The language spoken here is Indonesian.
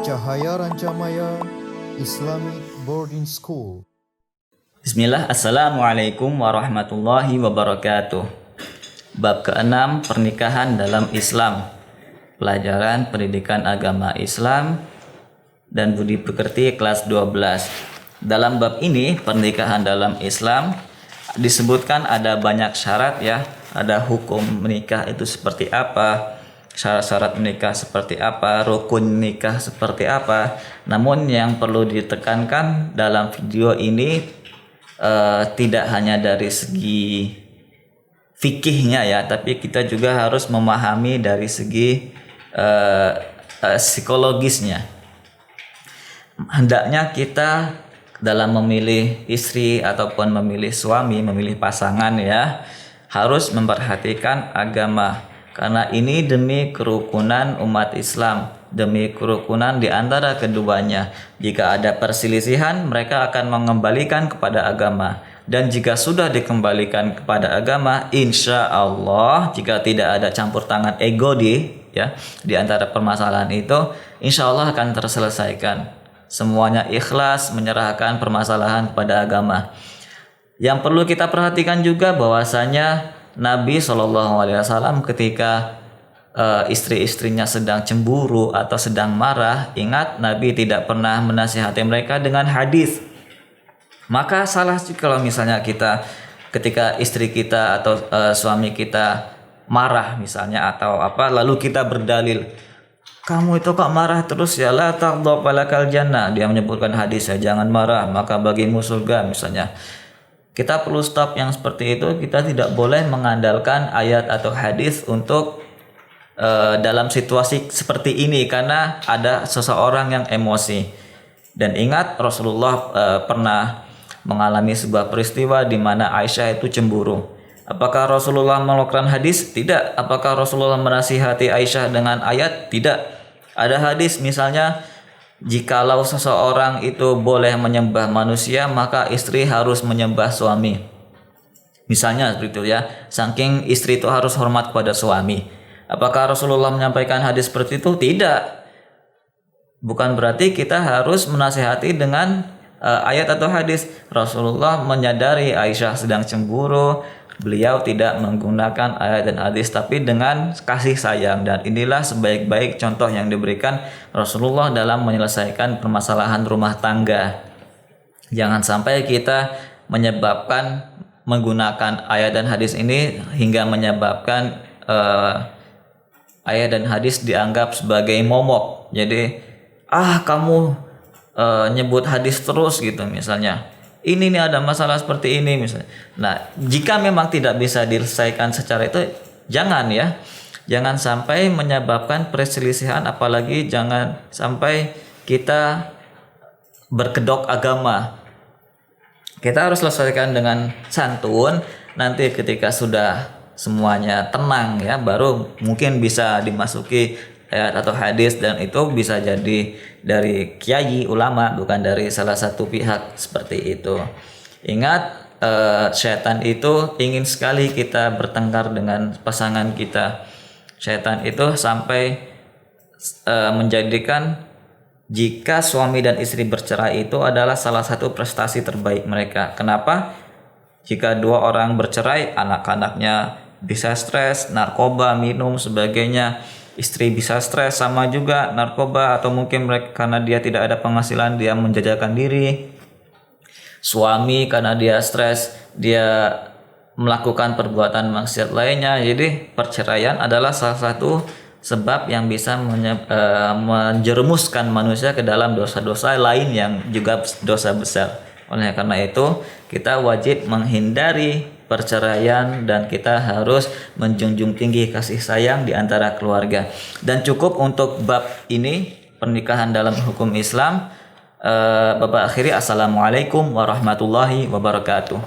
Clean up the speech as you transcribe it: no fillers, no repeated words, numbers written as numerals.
Cahaya Rancamaya Islamic Boarding School. Bismillah, Assalamualaikum warahmatullahi wabarakatuh. Bab ke-6, pernikahan dalam Islam. Pelajaran pendidikan agama Islam dan budi pekerti kelas 12. Dalam bab ini, pernikahan dalam Islam, disebutkan ada banyak syarat ya. Ada hukum menikah itu seperti apa, syarat-syarat menikah seperti apa, rukun nikah seperti apa. Namun yang perlu ditekankan dalam video ini tidak hanya dari segi fikihnya ya, tapi kita juga harus memahami dari segi psikologisnya. Hendaknya kita dalam memilih istri ataupun memilih suami, memilih pasangan ya, harus memperhatikan agama, karena ini demi kerukunan umat Islam, demi kerukunan di antara keduanya. Jika ada perselisihan, mereka akan mengembalikan kepada agama. Dan jika sudah dikembalikan kepada agama, insya Allah jika tidak ada campur tangan ego di antara permasalahan itu, insya Allah akan terselesaikan. Semuanya ikhlas menyerahkan permasalahan kepada agama. Yang perlu kita perhatikan juga bahwasanya Nabi SAW ketika istri-istrinya sedang cemburu atau sedang marah, ingat Nabi tidak pernah menasihati mereka dengan hadis. Maka salah sih kalau misalnya kita ketika istri kita atau suami kita marah misalnya atau apa, lalu kita berdalil, kamu itu kok marah terus ya, la taghdab falakal jannah. Dia menyebutkan hadis ya, jangan marah maka bagimu surga misalnya. Kita perlu stop yang seperti itu. Kita tidak boleh mengandalkan ayat atau hadis untuk dalam situasi seperti ini, karena ada seseorang yang emosi. Dan ingat Rasulullah pernah mengalami sebuah peristiwa di mana Aisyah itu cemburu. Apakah Rasulullah melakukan hadis? Tidak. Apakah Rasulullah menasihati Aisyah dengan ayat? Tidak. Ada hadis misalnya, jikalau seseorang itu boleh menyembah manusia, maka istri harus menyembah suami. Misalnya seperti itu ya. Saking istri itu harus hormat kepada suami. Apakah Rasulullah menyampaikan hadis seperti itu? Tidak. Bukan berarti kita harus menasihati dengan ayat atau hadis. Rasulullah menyadari Aisyah sedang cemburu. Beliau tidak menggunakan ayat dan hadis, tapi dengan kasih sayang. Dan inilah sebaik-baik contoh yang diberikan Rasulullah dalam menyelesaikan permasalahan rumah tangga. Jangan sampai kita menyebabkan menggunakan ayat dan hadis ini hingga menyebabkan ayat dan hadis dianggap sebagai momok. Jadi kamu nyebut hadis terus gitu misalnya. Ini nih ada masalah seperti ini misalnya. Nah, jika memang tidak bisa diselesaikan secara itu, jangan ya. Jangan sampai menyebabkan perselisihan, apalagi jangan sampai kita berkedok agama. Kita harus selesaikan dengan santun. Nanti ketika sudah semuanya tenang ya, baru mungkin bisa dimasuki ayat atau hadis, dan itu bisa jadi dari kiai ulama, bukan dari salah satu pihak seperti itu. Ingat, syaitan itu ingin sekali kita bertengkar dengan pasangan kita. Syaitan itu sampai menjadikan jika suami dan istri bercerai itu adalah salah satu prestasi terbaik mereka. Kenapa? Jika dua orang bercerai, anak-anaknya bisa stres, narkoba, minum, sebagainya. Istri bisa stres sama juga narkoba, atau mungkin mereka karena dia tidak ada penghasilan dia menjajakan diri. Suami karena dia stres dia melakukan perbuatan maksiat lainnya. Jadi perceraian adalah salah satu sebab yang bisa menjerumuskan manusia ke dalam dosa-dosa lain yang juga dosa besar. Oleh karena itu kita wajib menghindari perceraian, dan kita harus menjunjung tinggi kasih sayang di antara keluarga. Dan cukup untuk bab ini, pernikahan dalam hukum Islam. Bapak akhiri, assalamualaikum warahmatullahi wabarakatuh.